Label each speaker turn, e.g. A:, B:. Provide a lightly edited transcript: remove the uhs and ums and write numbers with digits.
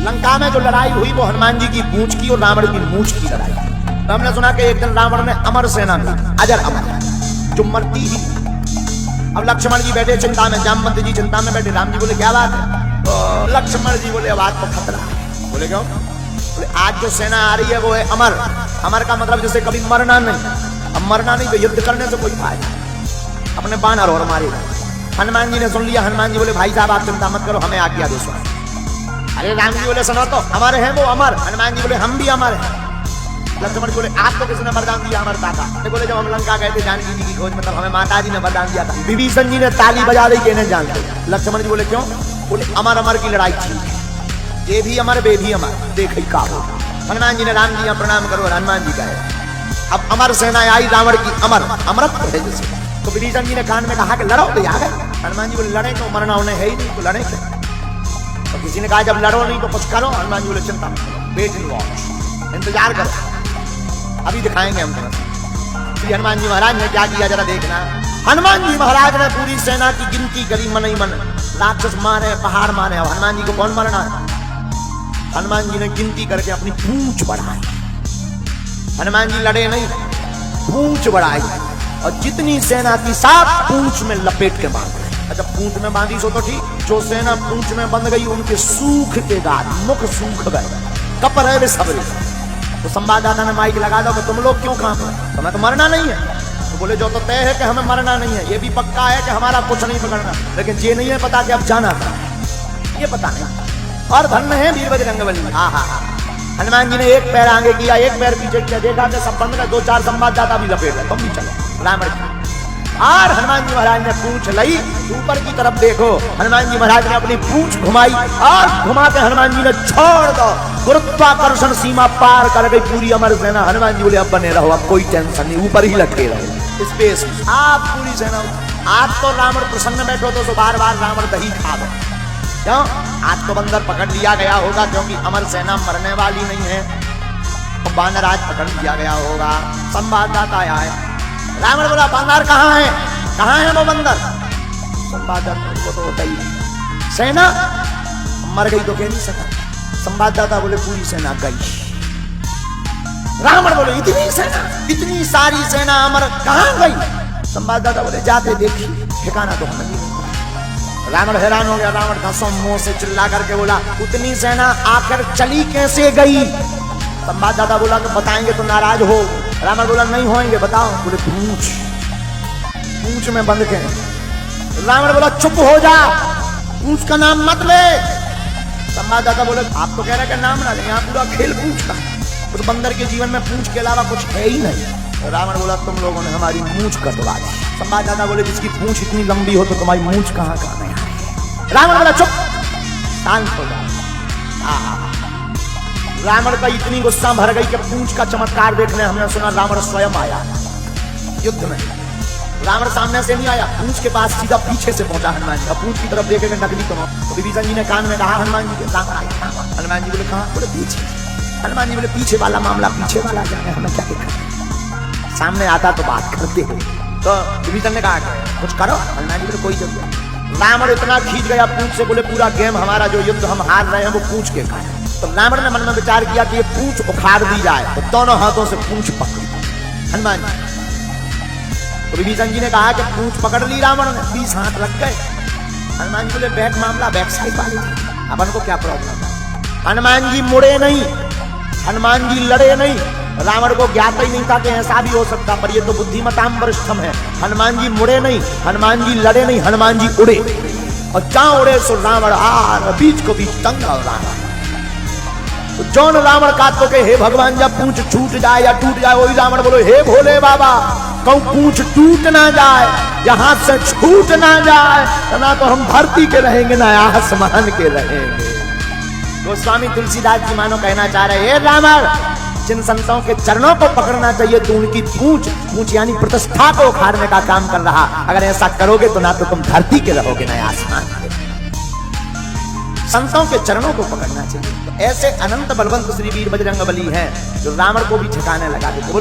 A: लंका में जो लड़ाई हुई वो हनुमान जी की पूंछ की और रावण की मूंछ की लड़ाई। तो हमने सुना कि एक दिन रावण ने अमर सेना में अजर अमर जो मरती ही। अब लक्ष्मण जी बैठे चिंता में, जामवंत जी चिंता में बैठे। राम जी बोले क्या बात है? तो लक्ष्मण जी बोले अब आज तो खतरा है। बोले क्यों? बोले आज जो सेना आ रही है वो है अमर। अमर का मतलब जैसे कभी मरना नहीं। अब मरना नहीं तो युद्ध करने से कोई फायदा, अपने बानर और मारेगा। हनुमान जी ने सुन लिया। हनुमान जी बोले भाई साहब आप चिंता मत करो, हमें आज्ञा दो स्वामी। अरे राम जी बोले सुनो तो हमारे हैं वो अमर। हनुमान जी बोले हम भी अमर हैं। लक्ष्मण जी बोले आपको किसने वरदान दिया अमरता का? बोले जब हम लंका गए थे जानकी जी की खोज में तब हमें माता जी ने वरदान दिया था। विभीषण जी ने ताली बजा दी कि नहीं जानते। लक्ष्मण जी बोले क्यों? बोले अमर अमर की लड़ाई थी, ये भी अमर वे भी अमर, देख ही का हो। हनुमान जी ने राम जी प्रणाम करो। हनुमान जी कहे अब अमर सेना आई रावण की, अमर अमरत है जैसे। तो विभीषण जी ने कान में कहा कि लड़ो तो आ गए। हनुमान जी बोले लड़े तो मरना उन्हें है ही नहीं, तो लड़े क्या? तो किसी ने कहा जब लड़ो नहीं तो कुछ करो। हनुमान जी बोले चिंता मत करो, वेट एंड वॉच, इंतजार करो, अभी दिखाएंगे हम तुम्हें। श्री हनुमान जी महाराज ने क्या किया जरा देखना। हनुमान जी महाराज ने पूरी सेना की गिनती करी, मन ही मन। राक्षस मारे, पहाड़ मारे। अब हनुमान जी को कौन मारना है? हनुमान जी ने गिनती करके अपनी पूंछ बढ़ाई। हनुमान जी लड़े नहीं, पूंछ बढ़ाई और जितनी सेना थी सब पूंछ में लपेट के बांध गए। जब पूंछ में बांधी सो तो ठीक, जो सेना पूंछ में बंध गई उनके सूख के गाल, मुख सूख गए, कप रहे वे सबरे। तो संवाददाता ने माइक लगा दो कि तुम लोग क्यों काम है? तुम्हें तो मरना नहीं है। तो बोले जो तो तय है कि हमें मरना नहीं है, ये भी पक्का है कि हमारा कुछ नहीं पकड़ना, लेकिन ये नहीं है पता कि अब जाना था, ये पता नहीं। और धन्य है वीर बजरंगबली। हनुमान जी ने एक पैर आगे किया, एक पैर पीछे किया, देखा कि सब बंद में दो चार संवाददाता भी लपेट गए, तुम भी चलो रावण की। और हनुमान जी महाराज ने पूंछ लाई, ऊपर की तरफ देखो। हनुमान जी महाराज ने अपनी पूंछ घुमाई और घुमा के हनुमान जी ने छोड़ दो। गुरुत्वाकर्षण सीमा पार कर गई पूरी अमर सेना। हनुमान जी बोले अब बने रहो, अब कोई टेंशन नहीं, ऊपर ही लटके रहो स्पेस। आप पूरी सेना आज तो रावण प्रसन्न बैठो तो बार बार रावण दही खा दो। क्यों? आज तो बंदर पकड़ लिया गया होगा, क्योंकि अमर सेना मरने वाली नहीं है। तो बानर आज पकड़ लिया गया होगा। संवाददाता आया, रावण बोला बानर कहाँ है? कहाँ है वो बंदर? संवाददाता को तो होता ही नहीं, सेना मर गई तो कह नहीं सका। संवाददाता बोले पूरी सेना गई। रावण बोले इतनी सेना, इतनी सारी सेना अमर कहाँ गई? संवाददाता बोले जाते देखी, ठिकाना तो हमें नहीं। रावण हैरान हो गया। रावण धसों मुंह से चिल्ला करके बोला उतनी सेना आकर चली कैसे गई? संवाददाता बोला कि बताएंगे तो नाराज हो। रावण बोला नहीं होंगे, बताओ। बोले पूंछ में बंद के। रावण बोला चुप हो जा, पूंछ का नाम मत ले। संवाददाता बोले आप तो कह रहे हैं नाम ना ले, यहाँ पूरा खेल पूंछ का। उस बंदर के जीवन में पूंछ के अलावा कुछ है ही नहीं। रावण बोला तुम लोगों ने हमारी मूंछ कटवा दी। संवाददाता बोले जिसकी पूंछ इतनी लंबी हो तो तुम्हारी मूंछ कहाँ है? रावण बोला चुप, शांत हो जा। रावण का इतनी गुस्सा भर गई कि पूंछ का चमत्कार देखने हमने सुना रावण स्वयं आया युद्ध में। रावण सामने से नहीं आया, पूंछ के पास सीधा पीछे से पहुंचा हनुमान जी। पूंछ की तरफ देखेंगे नकली तो विभीषण जी ने कान में कहा हनुमान जी के रावण आया। हनुमान जी बोले कहाँ? बोले पीछे। हनुमान जी बोले पीछे वाला मामला पीछे वाला जाने, हमें क्या देखा, सामने आता तो बात करते हो। तो विभीषण ने कहा कुछ करो। हनुमान जी बोले कोई जरूरत। रावण इतना खींच गया पूंछ से, बोले पूरा गेम हमारा जो युद्ध हम हार रहे हैं वो पूंछ के कारण। तो रावण ने मन में विचार किया कि ये पूंछ उखाड़ दी जाए। तो दोनों हाथों से पूंछ पकड़ी हनुमान जी। तो विभीषण जी ने कहा कि पूंछ पकड़ ली रावण ने, 20 हाथ लग गए। हनुमान जी बोले बैक मामला बैक साइड वाली, अपन को क्या प्रॉब्लम? हनुमान जी मुड़े नहीं, हनुमान जी लड़े नहीं। रावण को ज्ञात ही नहीं था कि ऐसा भी हो सकता, पर ये तो बुद्धिमताम वरिष्ठम है। हनुमान जी मुड़े नहीं, हनुमान जी लड़े नहीं, हनुमान जी उड़े। और जहां उड़े सो रावण बीच को बीच टंगा रावण। तो जौन रावण का तो के हे भगवान जब पूंछ छूट जाए या टूट जाए, वही रावण बोलो हे भोले बाबा कहूं पूंछ टूट ना जाए या हाथ से छूट ना जाए, ना तो हम धरती के रहेंगे ना आसमान के रहेंगे। गोस्वामी तुलसीदास जी मानो कहना चाह रहे हे रावण, जिन संतों के चरणों को पकड़ना चाहिए तो उनकी पूंछ यानी प्रतिष्ठा को उखाड़ने का काम कर रहा। अगर ऐसा करोगे तो ना तो तुम धरती के रहोगे ना आसमान के। संतों के चरणों को पकड़ना चाहिए। तो ऐसे अनंत बलवंत श्री वीर बजरंगबली हैं जो रावण को भी ठिकाने लगा देते।